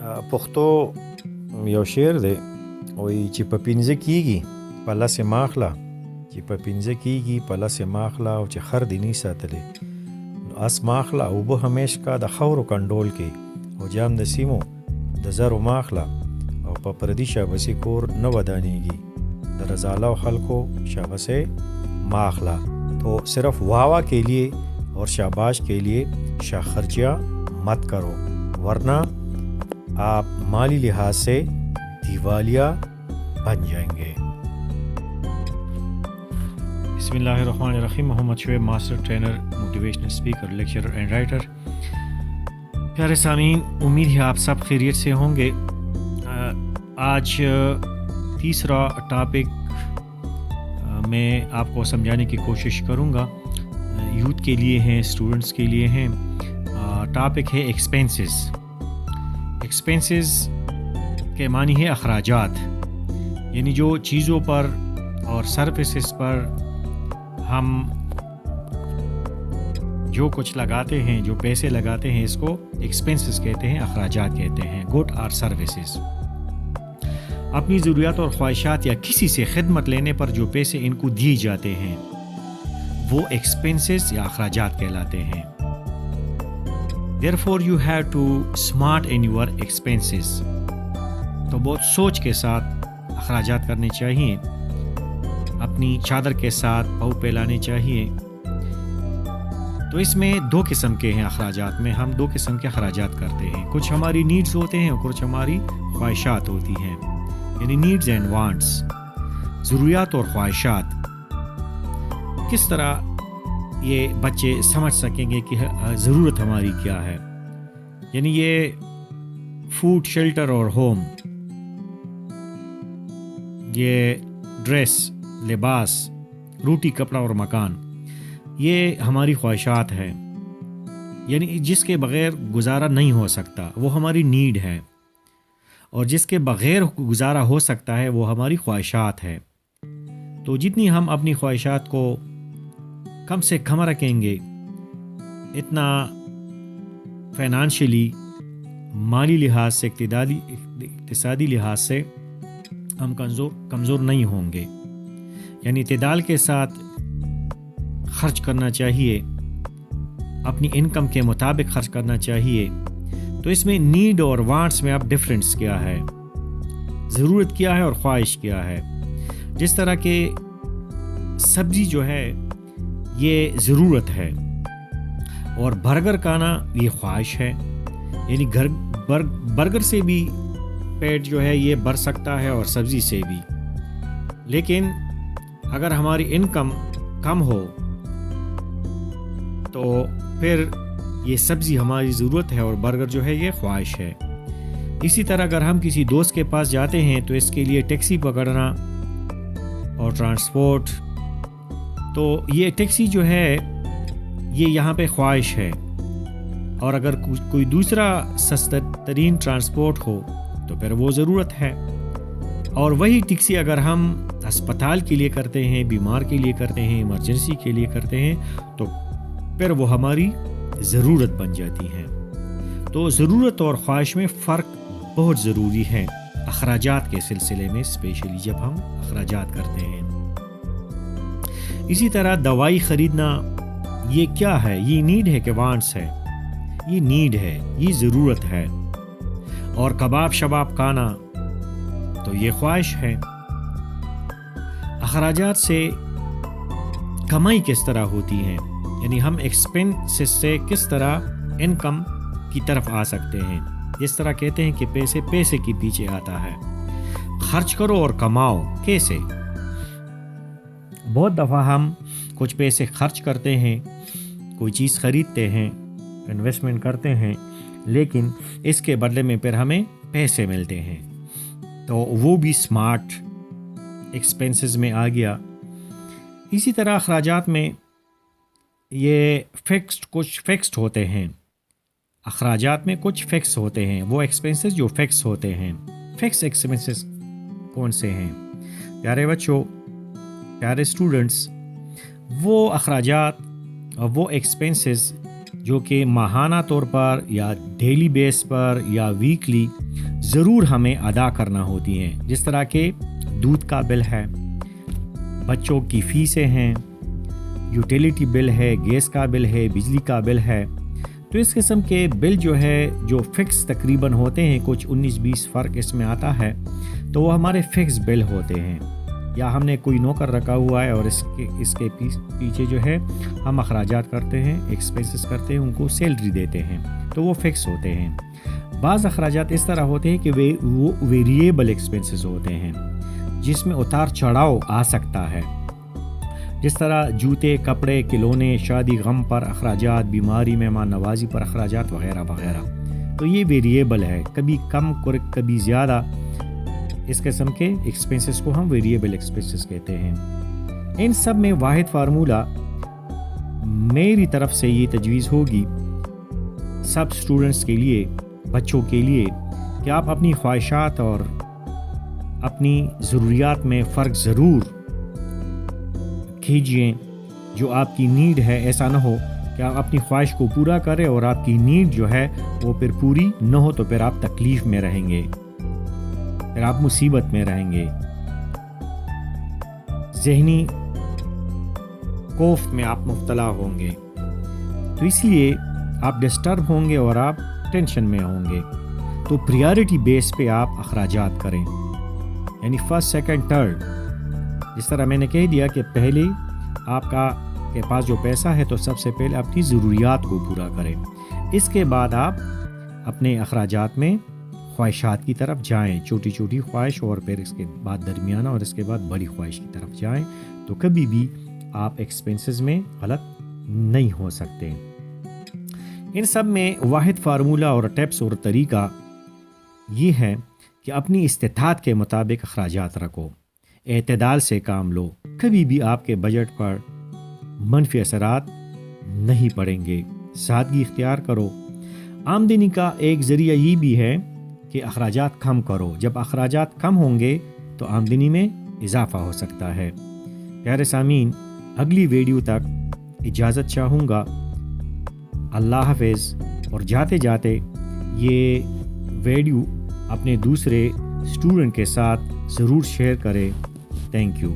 پښتو you شعر دی وایي چې په پنځه کېږي په لسې ماخله، چې په پنځه کېږي په لسې ماخله او چې خر دې نی ساتلی نو اس ماخله اوبه همیش کا د خاورو کنډول کې او جام د سیمو د زرو ماخله او په پردي شابسي کور نه ودانېږي د رضالاو خلکو شابسے ماخلا. تو صرف واوا کے لیے اور شاباش کے لیے شاہ خرچیاں مت کرو ورنہ آپ مالی لحاظ سے دیوالیہ بن جائیں گے. بسم اللہ الرحمن الرحیم. Muhammad Shoaib, master trainer, motivational speaker, lecturer and writer. پیارے سامعین، امید ہے آپ سب خیریت سے ہوں گے. آج تیسرا ٹاپک میں آپ کو سمجھانے کی کوشش کروں گا. یوتھ کے لیے ہیں، اسٹوڈنٹس کے لیے ہیں. ٹاپک ہے ایکسپینسز. ایکسپینسز کے معنی ہے اخراجات، یعنی جو چیزوں پر اور سروسز پر ہم جو کچھ لگاتے ہیں، جو پیسے لگاتے ہیں، اس کو ایکسپینسز کہتے ہیں، اخراجات کہتے ہیں. گڈ اور سروسز. اپنی ضروریات اور خواہشات یا کسی سے خدمت لینے پر جو پیسے ان کو دیے جاتے ہیں وہ ایکسپینسز یا اخراجات کہلاتے ہیں. Therefore you have to smart in your expenses. تو بہت سوچ کے ساتھ اخراجات کرنے چاہیے. اپنی چادر کے ساتھ پاؤں پھیلانے چاہیے. تو اس میں دو قسم کے ہیں اخراجات میں. ہم دو قسم کے اخراجات کرتے ہیں. کچھ ہماری نیڈز ہوتے ہیں اور کچھ ہماری خواہشات ہوتی ہیں، یعنی نیڈز اینڈ وانٹس. ضروریات اور خواہشات کس طرح یہ بچے سمجھ سکیں گے کہ ضرورت ہماری کیا ہے؟ یعنی یہ فوڈ، شیلٹر اور ہوم، یہ ڈریس، لباس، روٹی، کپڑا اور مکان، یہ ہماری خواہشات ہیں، یعنی جس کے بغیر گزارا نہیں ہو سکتا وہ ہماری نیڈ ہے، اور جس کے بغیر گزارا ہو سکتا ہے وہ ہماری خواہشات ہے. تو جتنی ہم اپنی خواہشات کو کم سے کم رکھیں گے اتنا فائنانشلی، مالی لحاظ سے، اقتصادی لحاظ سے ہم کمزور نہیں ہوں گے. یعنی اعتدال کے ساتھ خرچ کرنا چاہیے، اپنی انکم کے مطابق خرچ کرنا چاہیے. تو اس میں نیڈ اور وانٹس میں اب ڈفرینس کیا ہے، ضرورت کیا ہے اور خواہش کیا ہے. جس طرح کہ سبزی جو ہے یہ ضرورت ہے اور برگر کھانا یہ خواہش ہے. یعنی برگر سے بھی پیٹ جو ہے یہ بھر سکتا ہے اور سبزی سے بھی. لیکن اگر ہماری انکم کم ہو تو پھر یہ سبزی ہماری ضرورت ہے اور برگر جو ہے یہ خواہش ہے. اسی طرح اگر ہم کسی دوست کے پاس جاتے ہیں تو اس کے لیے ٹیکسی پکڑنا اور ٹرانسپورٹ، تو یہ ٹیکسی جو ہے یہ یہاں پہ خواہش ہے. اور اگر کوئی دوسرا سستا ترین ٹرانسپورٹ ہو تو پھر وہ ضرورت ہے. اور وہی ٹیکسی اگر ہم ہسپتال کے لیے کرتے ہیں، بیمار کے لیے کرتے ہیں، ایمرجنسی کے لیے کرتے ہیں تو پھر وہ ہماری ضرورت بن جاتی ہے. تو ضرورت اور خواہش میں فرق بہت ضروری ہے اخراجات کے سلسلے میں، اسپیشلی جب ہم اخراجات کرتے ہیں. اسی طرح دوائی خریدنا یہ کیا ہے؟ یہ نیڈ ہے کہ وانٹس ہے؟ یہ نیڈ ہے، یہ ضرورت ہے. اور کباب شباب کھانا تو یہ خواہش ہے. اخراجات سے کمائی کس طرح ہوتی ہے؟ یعنی ہم ایکسپینسز سے کس طرح انکم کی طرف آ سکتے ہیں؟ جس طرح کہتے ہیں کہ پیسے کے پیچھے آتا ہے. خرچ کرو اور کماؤ. کیسے؟ بہت دفعہ ہم کچھ پیسے خرچ کرتے ہیں، کوئی چیز خریدتے ہیں، انویسٹمنٹ کرتے ہیں، لیکن اس کے بدلے میں پھر ہمیں پیسے ملتے ہیں. تو وہ بھی سمارٹ ایکسپینسز میں آ گیا. اسی طرح اخراجات میں یہ کچھ فکسڈ ہوتے ہیں. اخراجات میں کچھ فکس ہوتے ہیں، وہ ایکسپینسز جو فکس ہوتے ہیں. فکس ایکسپینسز کون سے ہیں؟ پیارے بچوں، پیارے اسٹوڈنٹس، وہ اخراجات اور وہ ایکسپینسز جو کہ ماہانہ طور پر یا ڈیلی بیس پر یا ویکلی ضرور ہمیں ادا کرنا ہوتی ہیں، جس طرح کہ دودھ کا بل ہے، بچوں کی فیسیں ہیں، یوٹیلیٹی بل ہے، گیس کا بل ہے، بجلی کا بل ہے۔ تو اس قسم کے بل جو ہے جو فکس تقریباً ہوتے ہیں، کچھ 19-20 فرق اس میں آتا ہے، تو وہ ہمارے فکس بل ہوتے ہیں، یا ہم نے کوئی نوکر رکھا ہوا ہے اور اس کے پیچھے جو ہے ہم اخراجات کرتے ہیں، ایکسپینسز کرتے ہیں، ان کو سیلری دیتے ہیں، تو وہ فکس ہوتے ہیں۔ بعض اخراجات اس طرح ہوتے ہیں کہ وہ ویریبل ایکسپینسز ہوتے ہیں، جس میں اتار چڑھاؤ آ سکتا ہے، جس طرح جوتے، کپڑے، کھلونے، شادی غم پر اخراجات، بیماری، مہمان نوازی پر اخراجات وغیرہ وغیرہ۔ تو یہ ویریبل ہے، کبھی کم کبھی زیادہ، اس قسم کے ایکسپینسز کو ہم ویریبل ایکسپینسز کہتے ہیں۔ ان سب میں واحد فارمولہ میری طرف سے یہ تجویز ہوگی سب اسٹوڈنٹس کے لیے، بچوں کے لیے، کہ آپ اپنی خواہشات اور اپنی ضروریات میں فرق ضرور کھیجئیں۔ جو آپ کی نیڈ ہے، ایسا نہ ہو کہ آپ اپنی خواہش کو پورا کریں اور آپ کی نیڈ جو ہے وہ پھر پوری نہ ہو، تو پھر آپ تکلیف میں رہیں گے، پھر آپ مصیبت میں رہیں گے، ذہنی کوفت میں آپ مبتلا ہوں گے۔ تو اس لیے آپ ڈسٹرب ہوں گے اور آپ ٹینشن میں ہوں گے۔ تو پریارٹی بیس پہ آپ اخراجات کریں، یعنی فرسٹ، سیکنڈ، تھرڈ۔ جس طرح میں نے کہہ دیا کہ پہلے آپ کے پاس جو پیسہ ہے تو سب سے پہلے اپنی ضروریات کو پورا کریں، اس کے بعد آپ اپنے اخراجات میں خواہشات کی طرف جائیں، چھوٹی چھوٹی خواہش، اور پھر اس کے بعد درمیانہ، اور اس کے بعد بڑی خواہش کی طرف جائیں، تو کبھی بھی آپ ایکسپینسز میں غلط نہیں ہو سکتے۔ ان سب میں واحد فارمولہ اور ٹیپس اور طریقہ یہ ہے کہ اپنی استطاعت کے مطابق اخراجات رکھو، اعتدال سے کام لو، کبھی بھی آپ کے بجٹ پر منفی اثرات نہیں پڑیں گے، سادگی اختیار کرو۔ آمدنی کا ایک ذریعہ یہ بھی ہے کہ اخراجات کم کرو، جب اخراجات کم ہوں گے تو آمدنی میں اضافہ ہو سکتا ہے۔ پیارے سامعین، اگلی ویڈیو تک اجازت چاہوں گا، اللہ حافظ۔ اور جاتے جاتے یہ ویڈیو اپنے دوسرے اسٹوڈنٹ کے ساتھ ضرور شیئر کریں۔ Thank you.